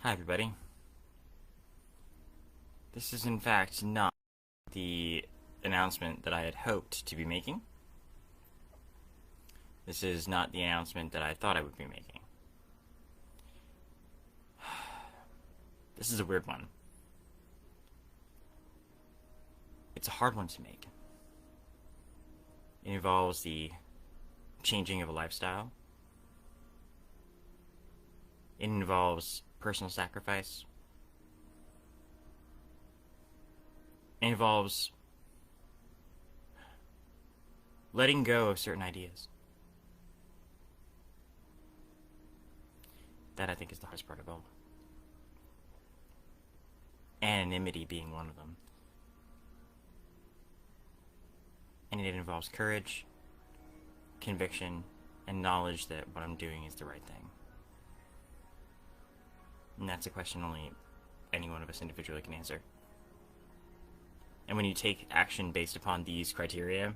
Hi, everybody. This is, in fact, not the announcement that I had hoped to be making. This is not the announcement that I thought I would be making. This is a weird one. It's a hard one to make. It involves the changing of a lifestyle. It involves personal sacrifice. It involves letting go of certain ideas. That, I think, is the hardest part of all. Anonymity being one of them. And it involves courage, conviction, and knowledge that what I'm doing is the right thing. And that's a question only any one of us individually can answer. And when you take action based upon these criteria,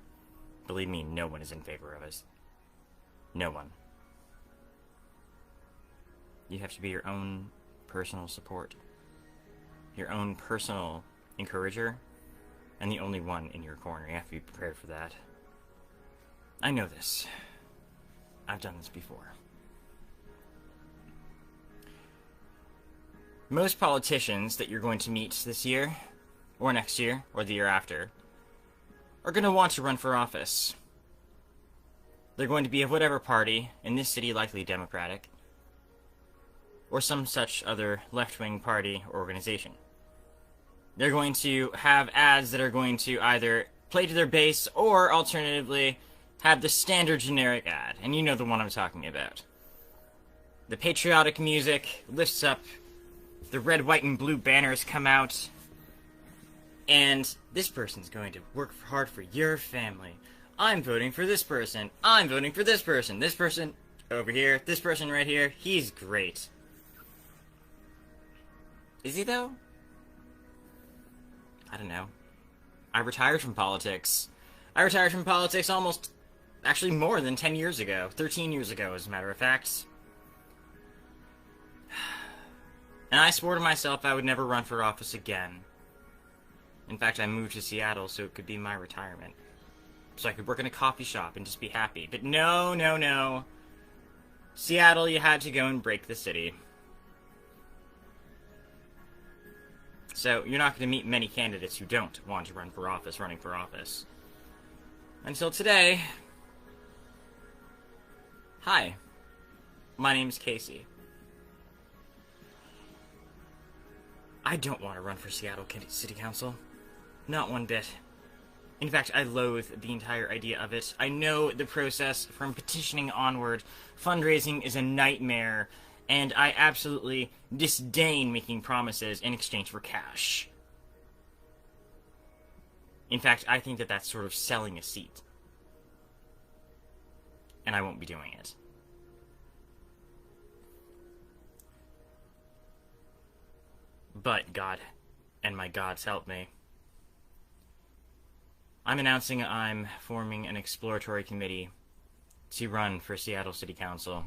believe me, no one is in favor of us. No one. You have to be your own personal support, your own personal encourager, and the only one in your corner. You have to be prepared for that. I know this. I've done this before. Most politicians that you're going to meet this year, or next year, or the year after, are going to want to run for office. They're going to be of whatever party, in this city likely Democratic, or some such other left-wing party or organization. They're going to have ads that are going to either play to their base, or alternatively, have the standard generic ad, and you know the one I'm talking about. The patriotic music lifts up, the red, white, and blue banners come out, and this person's going to work hard for your family. I'm voting for this person. I'm voting for this person. This person over here. This person right here. He's great. Is he, though? I don't know. I retired from politics. I retired from politics almost, actually more than 10 years ago. 13 years ago, as a matter of fact. And I swore to myself I would never run for office again. In fact, I moved to Seattle so it could be my retirement. So I could work in a coffee shop and just be happy. But no, no, no. Seattle, you had to go and break the city. So you're not going to meet many candidates who don't want to run for office, running for office. Until today. Hi. My name's Casey. I don't want to run for Seattle City Council. Not one bit. In fact, I loathe the entire idea of it. I know the process from petitioning onward. Fundraising is a nightmare, and I absolutely disdain making promises in exchange for cash. In fact, I think that that's sort of selling a seat. And I won't be doing it. But God, and my gods help me, I'm announcing I'm forming an exploratory committee to run for Seattle City Council.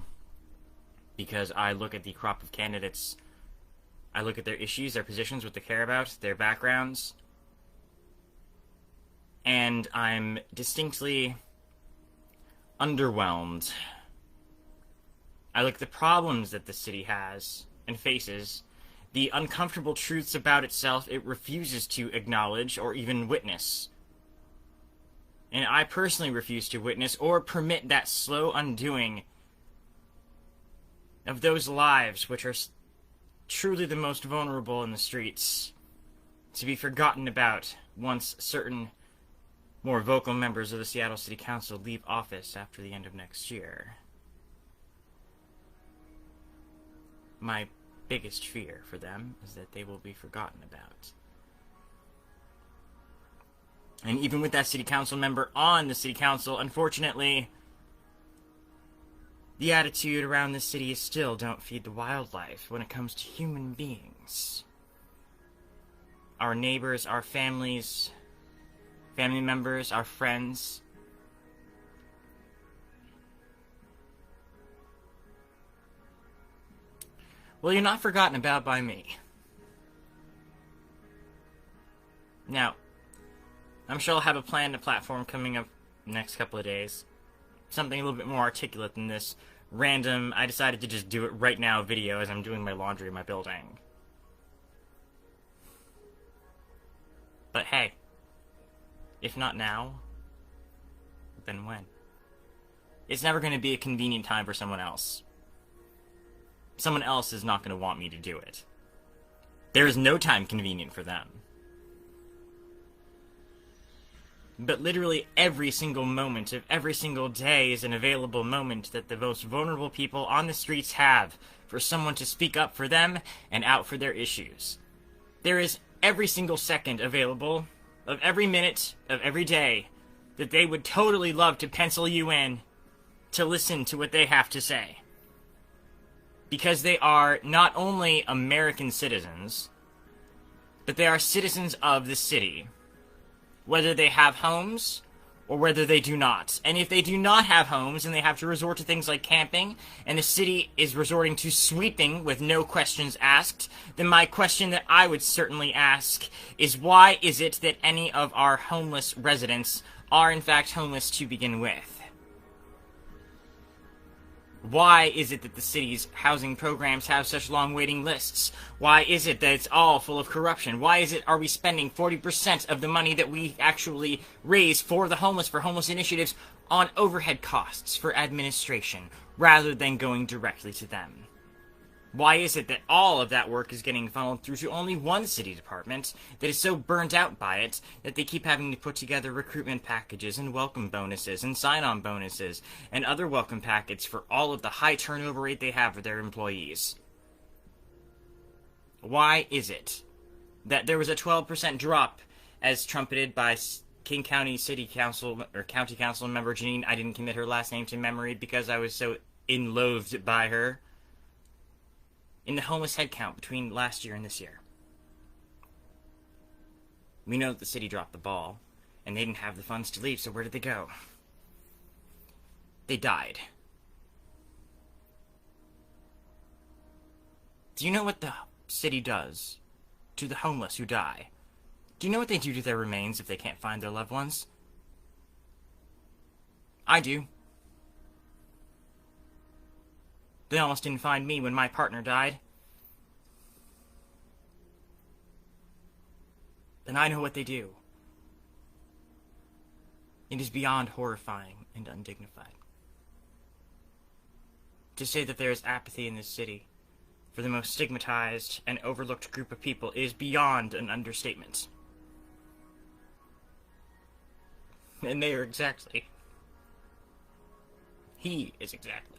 Because I look at the crop of candidates, I look at their issues, their positions, what they care about, their backgrounds, and I'm distinctly underwhelmed. I look at the problems that the city has and faces, the uncomfortable truths about itself it refuses to acknowledge or even witness. And I personally refuse to witness or permit that slow undoing of those lives which are truly the most vulnerable in the streets to be forgotten about once certain more vocal members of the Seattle City Council leave office after the end of next year. My biggest fear for them is that they will be forgotten about. And even with that city council member on the city council, unfortunately, the attitude around this city is still don't feed the wildlife when it comes to human beings. Our neighbors, our families, family members, our friends. well, you're not forgotten about by me. Now, I'm sure I'll have a planned platform coming up next couple of days. Something a little bit more articulate than this random, I decided to just do it right now video as I'm doing my laundry in my building. But hey, if not now, then when? It's never going to be a convenient time for someone else. Someone else is not going to want me to do it. There is no time convenient for them. But literally every single moment of every single day is an available moment that the most vulnerable people on the streets have for someone to speak up for them and out for their issues. There is every single second available of every minute of every day that they would totally love to pencil you in to listen to what they have to say. Because they are not only American citizens, but they are citizens of the city. Whether they have homes, or whether they do not. And if they do not have homes, and they have to resort to things like camping, and the city is resorting to sweeping with no questions asked, then my question that I would certainly ask is, why is it that any of our homeless residents are in fact homeless to begin with? Why is it that the city's housing programs have such long waiting lists? Why is it that it's all full of corruption? Why is it are we spending 40% of the money that we actually raise for the homeless, for homeless initiatives, on overhead costs for administration, rather than going directly to them? Why is it that all of that work is getting funneled through to only one city department that is so burnt out by it that they keep having to put together recruitment packages and welcome bonuses and sign-on bonuses and other welcome packets for all of the high turnover rate they have for their employees? Why is it that there was a 12% drop as trumpeted by King County City Council, or County Council member Janine? I didn't commit her last name to memory because I was so in-loathed by her. In the homeless headcount between last year and this year. We know that the city dropped the ball, and they didn't have the funds to leave, so where did they go? They died. Do you know what the city does to the homeless who die? Do you know what they do to their remains if they can't find their loved ones? I do. They almost didn't find me when my partner died. Then I know what they do. It is beyond horrifying and undignified. To say that there is apathy in this city for the most stigmatized and overlooked group of people is beyond an understatement. And they are exactly. He is exactly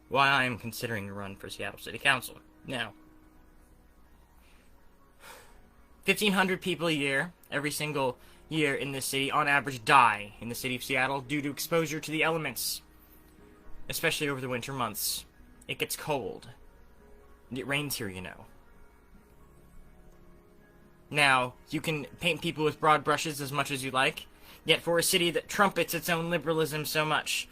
why I am considering a run for Seattle City Council. Now, 1,500 people a year, every single year in this city, on average, die in the city of Seattle due to exposure to the elements, especially over the winter months. It gets cold. And it rains here, you know. Now, you can paint people with broad brushes as much as you like, yet for a city that trumpets its own liberalism so much,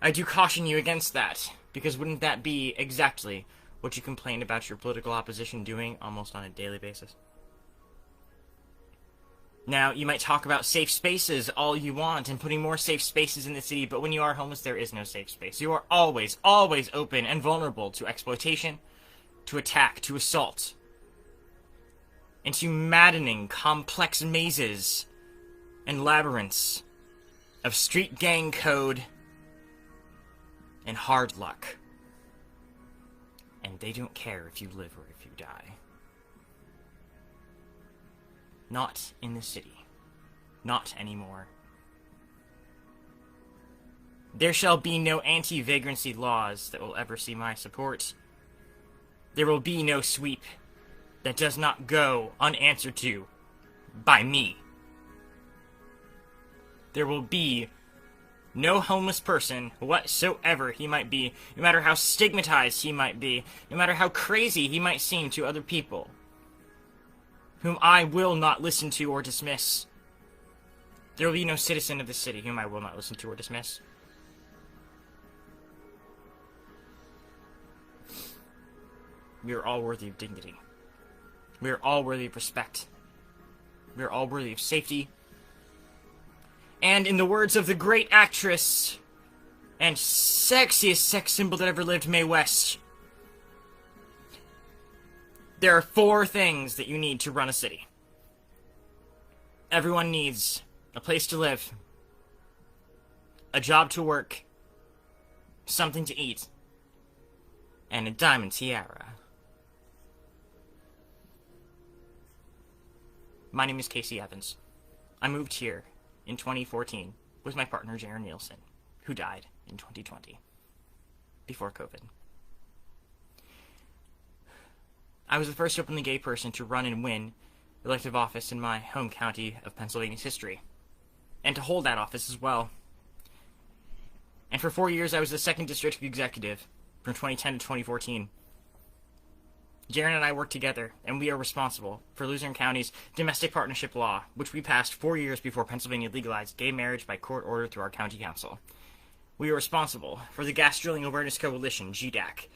I do caution you against that, because wouldn't that be exactly what you complain about your political opposition doing almost on a daily basis? Now, you might talk about safe spaces all you want and putting more safe spaces in the city, but when you are homeless, there is no safe space. You are always, always open and vulnerable to exploitation, to attack, to assault, and to maddening, complex mazes and labyrinths of street gang code and hard luck. And they don't care if you live or if you die. Not in the city. Not anymore. There shall be no anti-vagrancy laws that will ever see my support. There will be no sweep that does not go unanswered to by me. There will be no homeless person, whatsoever he might be, no matter how stigmatized he might be, no matter how crazy he might seem to other people, whom I will not listen to or dismiss. There will be no citizen of the city whom I will not listen to or dismiss. We are all worthy of dignity. We are all worthy of respect. We are all worthy of safety. And in the words of the great actress and sexiest sex symbol that ever lived, Mae West, there are 4 things that you need to run a city. Everyone needs a place to live, a job to work, something to eat, and a diamond tiara. My name is Casey Evans. I moved here in 2014 with my partner Jaron Nielsen, who died in 2020, before COVID. I was the first openly gay person to run and win elective office in my home county of Pennsylvania's history, and to hold that office as well. And for 4 years I was the 2nd District Executive, from 2010 to 2014. Jaron and I worked together, and we are responsible for Luzerne County's domestic partnership law, which we passed 4 years before Pennsylvania legalized gay marriage by court order through our county council. We are responsible for the Gas Drilling Awareness Coalition, GDAC,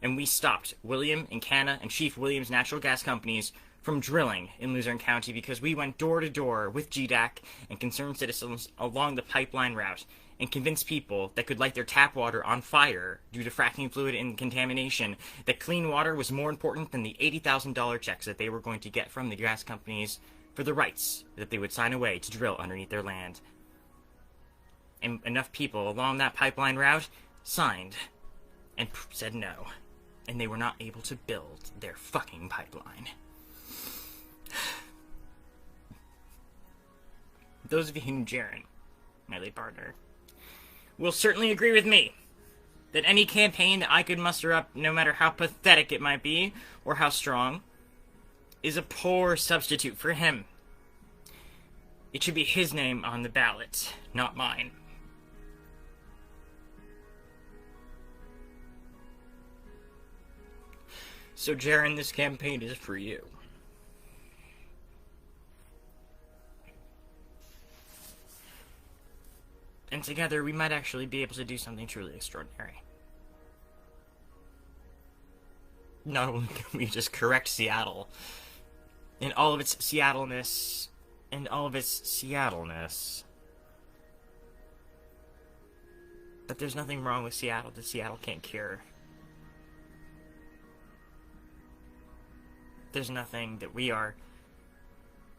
and we stopped William and Canna and Chief Williams Natural Gas Companies from drilling in Luzerne County because we went door to door with GDAC and concerned citizens along the pipeline route and convinced people that could light their tap water on fire due to fracking fluid and contamination that clean water was more important than the $80,000 checks that they were going to get from the gas companies for the rights that they would sign away to drill underneath their land. And enough people along that pipeline route signed and said no, and they were not able to build their fucking pipeline. Those of you who knew Jaron, my late partner, will certainly agree with me that any campaign that I could muster up, no matter how pathetic it might be, or how strong, is a poor substitute for him. It should be his name on the ballot, not mine. So, Jaron, this campaign is for you. And together, we might actually be able to do something truly extraordinary. Not only can we just correct Seattle, in all of its Seattle-ness, but there's nothing wrong with Seattle that Seattle can't cure. There's nothing that we are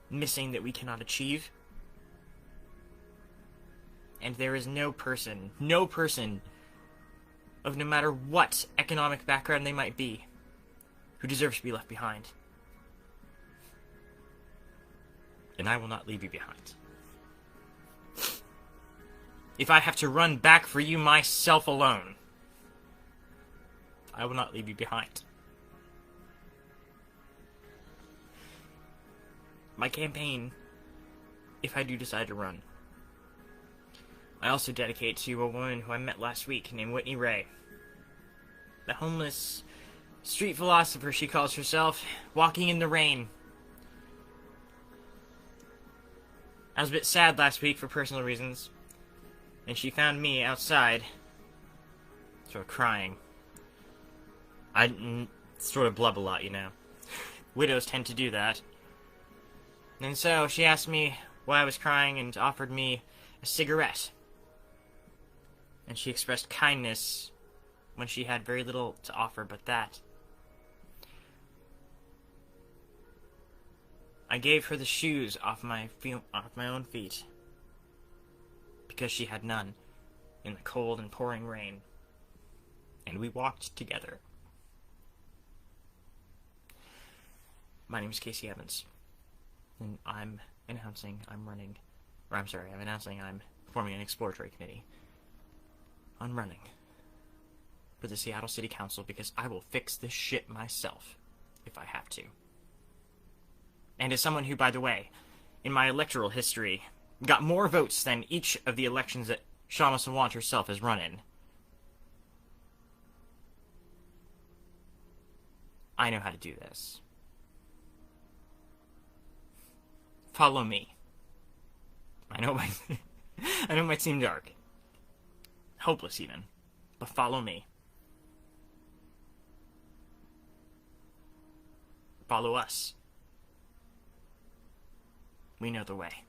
missing that we cannot achieve. And there is no person of no matter what economic background they might be, who deserves to be left behind. And I will not leave you behind. If I have to run back for you myself alone, I will not leave you behind. My campaign, if I do decide to run, I also dedicate to a woman who I met last week named Whitney Ray. The homeless street philosopher she calls herself, walking in the rain. I was a bit sad last week for personal reasons, and she found me outside, sort of crying. I sort of blub a lot, you know. Widows tend to do that. And so she asked me why I was crying and offered me a cigarette. And she expressed kindness when she had very little to offer but that. I gave her the shoes off my own feet, because she had none, in the cold and pouring rain, and we walked together. My name is Casey Evans, and I'm announcing I'm forming an exploratory committee on running for the Seattle City Council, because I will fix this shit myself if I have to. And as someone who, by the way, in my electoral history, got more votes than each of the elections that Kshama Sawant herself has run in, I know how to do this. Follow me. I know it might seem dark. Hopeless even. But follow me. Follow us. We know the way.